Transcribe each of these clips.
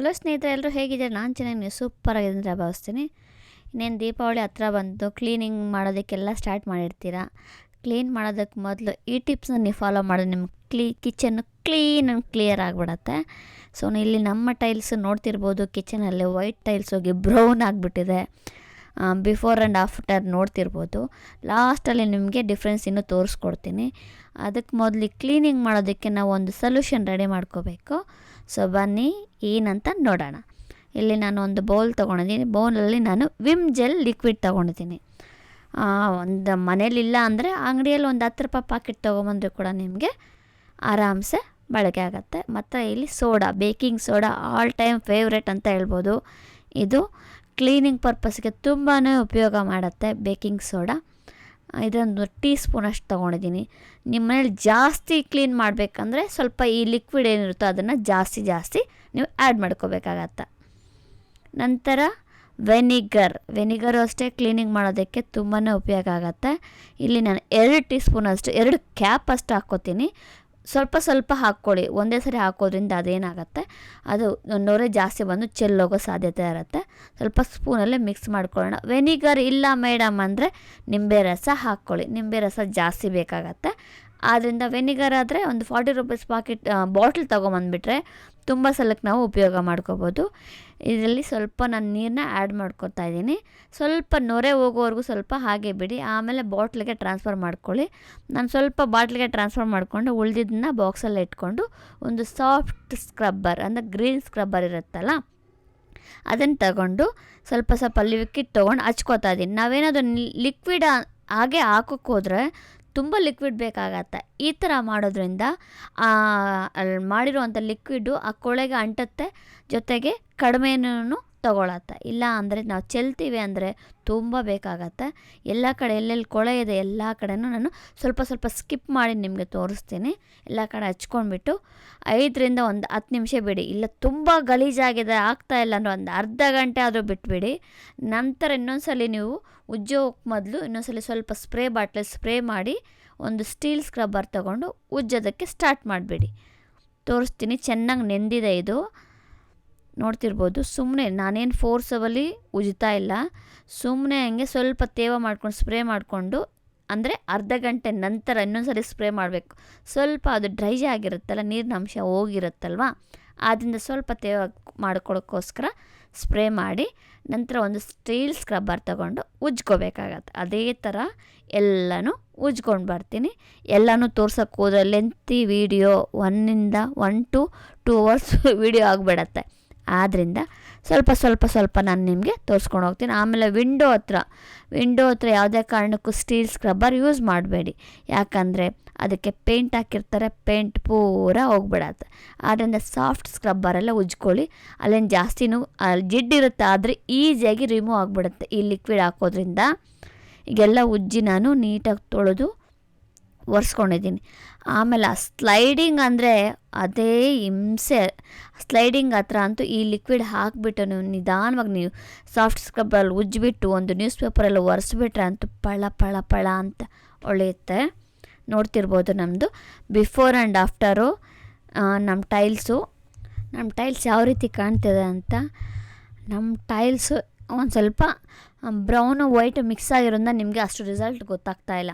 Hello ಸ್ನೇಹಿತರೆ, ಎಲ್ಲರೂ ಹೇಗಿದ್ದಾರೆ? ನಾನು ಚೆನ್ನಾಗಿ, ನೀವು ಸೂಪರಾಗಿದೆ ಅಂತ ಭಾವಿಸ್ತೀನಿ. ಇನ್ನೇನು ದೀಪಾವಳಿ ಹತ್ರ ಬಂತು, ಕ್ಲೀನಿಂಗ್ ಮಾಡೋದಕ್ಕೆಲ್ಲ ಸ್ಟಾರ್ಟ್ ಮಾಡಿರ್ತೀರ. ಕ್ಲೀನ್ ಮಾಡೋದಕ್ಕೆ ಮೊದಲು ಈ ಟಿಪ್ಸ್ನ ನೀವು ಫಾಲೋ ಮಾಡಿದ್ರೆ ನಿಮ್ಮ ಕಿಚನ್ನು ಕ್ಲೀನ್ ಆ್ಯಂಡ್ ಕ್ಲಿಯರ್ ಆಗಿಬಿಡತ್ತೆ. ಸೊ ಇಲ್ಲಿ ನಮ್ಮ ಟೈಲ್ಸ್ ನೋಡ್ತಿರ್ಬೋದು, ಕಿಚನಲ್ಲಿ ವೈಟ್ ಟೈಲ್ಸ್ ಹೋಗಿ ಬ್ರೌನ್ ಆಗಿಬಿಟ್ಟಿದೆ. ಬಿಫೋರ್ ಆ್ಯಂಡ್ ಆಫ್ಟರ್ ನೋಡ್ತಿರ್ಬೋದು. ಲಾಸ್ಟಲ್ಲಿ ನಿಮಗೆ ಡಿಫ್ರೆನ್ಸ್ ಇನ್ನೂ ತೋರಿಸ್ಕೊಡ್ತೀನಿ. ಅದಕ್ಕೆ ಮೊದಲು ಕ್ಲೀನಿಂಗ್ ಮಾಡೋದಕ್ಕೆ ನಾವು ಒಂದು ಸೊಲ್ಯೂಷನ್ ರೆಡಿ ಮಾಡ್ಕೋಬೇಕು. ಸೊ ಬನ್ನಿ ಏನಂತ ನೋಡೋಣ. ಇಲ್ಲಿ ನಾನು ಒಂದು ಬೌಲ್ ತೊಗೊಂಡಿದ್ದೀನಿ. ಬೌಲಲ್ಲಿ ನಾನು ವಿಮ್ ಜೆಲ್ ಲಿಕ್ವಿಡ್ ತೊಗೊಂಡಿದ್ದೀನಿ. ಒಂದು ಮನೇಲಿಲ್ಲ ಅಂದರೆ ಅಂಗಡಿಯಲ್ಲಿ ಒಂದು 10 ರೂಪಾಯಿ ಪಾಕೆಟ್ ತೊಗೊಂಬಂದರೆ ಕೂಡ ನಿಮಗೆ ಆರಾಮ್ಸೆ ಬಳಕೆ ಆಗುತ್ತೆ. ಮತ್ತು ಇಲ್ಲಿ soda, baking soda all time favourite ಅಂತ ಹೇಳ್ಬೋದು. ಇದು ಕ್ಲೀನಿಂಗ್ ಪರ್ಪಸ್ಗೆ ತುಂಬಾ ಉಪಯೋಗ ಮಾಡುತ್ತೆ ಬೇಕಿಂಗ್ ಸೋಡಾ. ಇದೊಂದು ಟೀ ಸ್ಪೂನಷ್ಟು ತೊಗೊಂಡಿದ್ದೀನಿ. ನಿಮ್ಮ ಮನೇಲಿ ಜಾಸ್ತಿ ಕ್ಲೀನ್ ಮಾಡಬೇಕಂದ್ರೆ ಸ್ವಲ್ಪ ಈ ಲಿಕ್ವಿಡ್ ಏನಿರುತ್ತೋ ಅದನ್ನು ಜಾಸ್ತಿ ನೀವು ಆ್ಯಡ್ ಮಾಡ್ಕೋಬೇಕಾಗತ್ತೆ. ನಂತರ ವೆನಿಗರು ಅಷ್ಟೇ ಕ್ಲೀನಿಂಗ್ ಮಾಡೋದಕ್ಕೆ ತುಂಬಾ ಉಪಯೋಗ ಆಗುತ್ತೆ. ಇಲ್ಲಿ ನಾನು 2 ಟೀ ಸ್ಪೂನಷ್ಟು 2 ಕ್ಯಾಪ್ ಅಷ್ಟು ಹಾಕ್ಕೋತೀನಿ. ಸ್ವಲ್ಪ ಹಾಕ್ಕೊಳ್ಳಿ. ಒಂದೇ ಸರಿ ಹಾಕೋದ್ರಿಂದ ಅದೇನಾಗುತ್ತೆ, ಅದು ನೊರೆ ಜಾಸ್ತಿ ಬಂದು ಚೆಲ್ಲೋಗೋ ಸಾಧ್ಯತೆ ಇರುತ್ತೆ. ಸ್ವಲ್ಪ ಸ್ಪೂನಲ್ಲೇ ಮಿಕ್ಸ್ ಮಾಡ್ಕೊಳ್ಳೋಣ. ವೆನಿಗರ್ ಇಲ್ಲ ಮೇಡಮ್ ಅಂದರೆ ನಿಂಬೆ ರಸ ಹಾಕ್ಕೊಳ್ಳಿ. ನಿಂಬೆ ರಸ ಜಾಸ್ತಿ ಬೇಕಾಗತ್ತೆ. ಆದ್ದರಿಂದ ವೆನಿಗರ್ ಆದರೆ ಒಂದು 40 ರೂಪೀಸ್ ಬಾಟಲ್ ತೊಗೊಂಬಂದುಬಿಟ್ರೆ ತುಂಬ ಸಲಕ್ಕೆ ನಾವು ಉಪಯೋಗ ಮಾಡ್ಕೋಬೋದು. ಇದರಲ್ಲಿ ಸ್ವಲ್ಪ ನಾನು ನೀರನ್ನ ಆ್ಯಡ್ ಮಾಡ್ಕೊತಾ ಇದ್ದೀನಿ. ಸ್ವಲ್ಪ ನೊರೆ ಹೋಗೋವರೆಗೂ ಸ್ವಲ್ಪ ಹಾಗೆ ಬಿಡಿ, ಆಮೇಲೆ ಬಾಟ್ಲಿಗೆ ಟ್ರಾನ್ಸ್ಫರ್ ಮಾಡ್ಕೊಳ್ಳಿ. ನಾನು ಸ್ವಲ್ಪ ಬಾಟ್ಲಿಗೆ ಟ್ರಾನ್ಸ್ಫರ್ ಮಾಡಿಕೊಂಡು ಉಳಿದಿದ್ದನ್ನ ಬಾಕ್ಸಲ್ಲಿ ಇಟ್ಕೊಂಡು ಒಂದು ಸಾಫ್ಟ್ ಸ್ಕ್ರಬ್ಬರ್ ಅಂದರೆ ಗ್ರೀನ್ ಸ್ಕ್ರಬ್ಬರ್ ಇರುತ್ತಲ್ಲ ಅದನ್ನು ತಗೊಂಡು ಸ್ವಲ್ಪ ಲಿಕ್ವಿಡ್ ತೊಗೊಂಡು ಹಚ್ಕೋತಾ ಇದ್ದೀನಿ. ನಾವೇನಾದರೂ ಲಿಕ್ವಿಡ್ ಹಾಗೆ ಹಾಕೋಕ್ಕೆ ಹೋದರೆ ತುಂಬ ಲಿಕ್ವಿಡ್ ಬೇಕಾಗತ್ತೆ. ಈ ಥರ ಮಾಡೋದ್ರಿಂದ ಅಲ್ಲಿ ಮಾಡಿರುವಂಥ ಲಿಕ್ವಿಡು ಆ ಕೊಳೆಗೆ ಅಂಟುತ್ತೆ, ಜೊತೆಗೆ ಕಡಿಮೆನೂ ತಗೊಳತ್ತೆ. ಇಲ್ಲ ಅಂದರೆ ನಾವು ಚೆಲ್ತೀವಿ ಅಂದರೆ ತುಂಬ ಬೇಕಾಗತ್ತೆ. ಎಲ್ಲ ಕಡೆ ಎಲ್ಲೆಲ್ಲಿ ಕೊಳೆ ಇದೆ ಎಲ್ಲ ಕಡೆನೂ ನಾನು ಸ್ವಲ್ಪ ಸ್ಕಿಪ್ ಮಾಡಿ ನಿಮಗೆ ತೋರಿಸ್ತೀನಿ. ಎಲ್ಲ ಕಡೆ ಹಚ್ಕೊಂಡ್ಬಿಟ್ಟು 5ರಿಂದ ಒಂದು 10 ನಿಮಿಷ ಬಿಡಿ. ಇಲ್ಲ ತುಂಬ ಗಲೀಜಾಗಿದೆ ಆಗ್ತಾಯಿಲ್ಲ ಅಂದರೆ ಒಂದು ಅರ್ಧ ಗಂಟೆ ಆದರೂ ಬಿಟ್ಬಿಡಿ. ನಂತರ ಇನ್ನೊಂದ್ಸಲಿ ನೀವು ಉಜ್ಜೋಕ್ಕೆ ಮೊದಲು ಇನ್ನೊಂದ್ಸಲಿ ಸ್ವಲ್ಪ ಸ್ಪ್ರೇ ಮಾಡಿ ಒಂದು ಸ್ಟೀಲ್ ಸ್ಕ್ರಬ್ಬರ್ ತೊಗೊಂಡು ಉಜ್ಜೋದಕ್ಕೆ ಸ್ಟಾರ್ಟ್ ಮಾಡಿಬಿಡಿ. ತೋರಿಸ್ತೀನಿ. ಚೆನ್ನಾಗಿ ನೆಂದಿದೆ ಇದು, ನೋಡ್ತಿರ್ಬೋದು. ಸುಮ್ಮನೆ ನಾನೇನು ಫೋರ್ಸಬಲಿ ಉಜ್ತಾ ಇಲ್ಲ, ಸುಮ್ಮನೆ ಹಂಗೆ ಸ್ವಲ್ಪ ತೇವ ಮಾಡ್ಕೊಂಡು ಸ್ಪ್ರೇ ಮಾಡಿಕೊಂಡು, ಅಂದರೆ ಅರ್ಧ ಗಂಟೆ ನಂತರ ಇನ್ನೊಂದ್ಸರಿ ಸ್ಪ್ರೇ ಮಾಡಬೇಕು. ಸ್ವಲ್ಪ ಅದು ಡ್ರೈ ಆಗಿರುತ್ತಲ್ಲ, ನೀರಿನ ಅಂಶ ಹೋಗಿರುತ್ತಲ್ವ, ಆದ್ದರಿಂದ ಸ್ವಲ್ಪ ತೇವ ಮಾಡ್ಕೊಳ್ಳೋಕ್ಕೋಸ್ಕರ ಸ್ಪ್ರೇ ಮಾಡಿ ನಂತರ ಒಂದು ಸ್ಟೀಲ್ ಸ್ಕ್ರಬ್ಬರ್ ತೊಗೊಂಡು ಉಜ್ಕೋಬೇಕಾಗತ್ತೆ. ಅದೇ ಥರ ಎಲ್ಲನೂ ಉಜ್ಕೊಂಡು ಬರ್ತೀನಿ. ಎಲ್ಲನೂ ತೋರ್ಸೋಕ್ಕೆ ಹೋದ್ರೆ lengthy video 1 to 2 hours video ಆಗಿಬಿಡತ್ತೆ. ಆದ್ದರಿಂದ ಸ್ವಲ್ಪ ನಾನು ನಿಮಗೆ ತೋರಿಸ್ಕೊಂಡು ಹೋಗ್ತೀನಿ. ಆಮೇಲೆ ವಿಂಡೋ ಹತ್ರ ಯಾವುದೇ ಕಾರಣಕ್ಕೂ ಸ್ಟೀಲ್ ಸ್ಕ್ರಬ್ಬರ್ ಯೂಸ್ ಮಾಡಬೇಡಿ. ಯಾಕಂದರೆ ಅದಕ್ಕೆ ಪೇಂಟ್ ಹಾಕಿರ್ತಾರೆ, ಪೇಂಟ್ ಪೂರಾ ಹೋಗ್ಬಿಡತ್ತೆ. ಆದ್ದರಿಂದ ಸಾಫ್ಟ್ ಸ್ಕ್ರಬ್ಬರೆಲ್ಲ ಉಜ್ಕೊಳ್ಳಿ. ಅಲ್ಲೇನು ಜಾಸ್ತಿನೂ ಜಿಡ್ಡಿರುತ್ತೆ, ಆದರೆ ಈಸಿಯಾಗಿ ರಿಮೂವ್ ಆಗಿಬಿಡುತ್ತೆ ಈ ಲಿಕ್ವಿಡ್ ಹಾಕೋದ್ರಿಂದ. ಈಗೆಲ್ಲ ಉಜ್ಜಿ ನಾನು ನೀಟಾಗಿ ತೊಳೆದು ಒರೆಸ್ಕೊಂಡಿದ್ದೀನಿ. ಆಮೇಲೆ ಆ ಸ್ಲೈಡಿಂಗ್ ಅಂದರೆ ಅದೇ ಹಿಂಸೆ. ಸ್ಲೈಡಿಂಗ್ ಹತ್ರ ಅಂತೂ ಈ ಲಿಕ್ವಿಡ್ ಹಾಕಿಬಿಟ್ಟು ನೀವು ನಿಧಾನವಾಗಿ ನೀವು ಸಾಫ್ಟ್ ಸ್ಕ್ರಬ್ಬರಲ್ಲಿ ಉಜ್ಜಿಬಿಟ್ಟು ಒಂದು ನ್ಯೂಸ್ ಪೇಪರೆಲ್ಲ ಒರೆಸ್ಬಿಟ್ರೆ ಅಂತೂ ಪಳ ಅಂತ ಹೊಳೆಯುತ್ತೆ. ನೋಡ್ತಿರ್ಬೋದು ನಮ್ಮದು ಬಿಫೋರ್ ಆ್ಯಂಡ್ ಆಫ್ಟರು ನಮ್ಮ ಟೈಲ್ಸ್ ಯಾವ ರೀತಿ ಕಾಣ್ತಿದೆ ಅಂತ. ನಮ್ಮ ಟೈಲ್ಸು ಒಂದು ಸ್ವಲ್ಪ ಬ್ರೌನು ವೈಟ್ ಮಿಕ್ಸ್ ಆಗಿರೋದ್ರಿಂದ ನಿಮಗೆ ಅಷ್ಟು ರಿಸಲ್ಟ್ ಗೊತ್ತಾಗ್ತಾ ಇಲ್ಲ.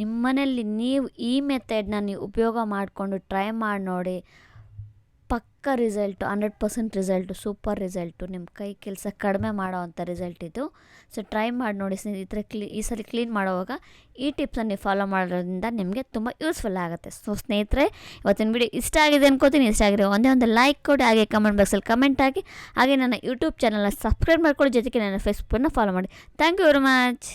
ನಿಮ್ಮ ಮನೆಯಲ್ಲಿ ನೀವು ಈ ಮೆಥಡ್ನ ನೀವು ಉಪಯೋಗ ಮಾಡಿಕೊಂಡು ಟ್ರೈ ಮಾಡಿ ನೋಡಿ. ಪಕ್ಕ ರಿಸಲ್ಟು, 100% ರಿಸಲ್ಟು, ಸೂಪರ್ ರಿಸಲ್ಟು, ನಿಮ್ಮ ಕೈ ಕೆಲಸ ಕಡಿಮೆ ಮಾಡೋವಂಥ ರಿಸಲ್ಟ್ ಇದು. ಸೊ ಟ್ರೈ ಮಾಡಿ ನೋಡಿ ಸ್ನೇಹಿತರೆ. ಈ ಸಲ ಕ್ಲೀನ್ ಮಾಡುವಾಗ ಈ ಟಿಪ್ಸನ್ನು ನೀವು ಫಾಲೋ ಮಾಡೋದ್ರಿಂದ ನಿಮಗೆ ತುಂಬ ಯೂಸ್ಫುಲ್ ಆಗುತ್ತೆ. ಸೊ ಸ್ನೇಹಿತರೆ, ಇವತ್ತಿನ ವಿಡಿಯೋ ಇಷ್ಟ ಆಗಿದೆ ಅನ್ಕೋತೀನಿ. ಇಷ್ಟ ಆಗಿರೋ ಒಂದು ಲೈಕ್ ಕೊಡಿ, ಹಾಗೆ ಕಮೆಂಟ್ ಬಾಕ್ಸಲ್ಲಿ ಕಮೆಂಟ್ ಹಾಕಿ, ಹಾಗೆ ನನ್ನ ಯೂಟ್ಯೂಬ್ ಚಾನಲ್ನ ಸಬ್ಸ್ಕ್ರೈಬ್ ಮಾಡ್ಕೊಳ್ಳಿ, ಜೊತೆಗೆ ನನ್ನ ಫೇಸ್ಬುಕ್ಕನ್ನು ಫಾಲೋ ಮಾಡಿ. Thank you very much.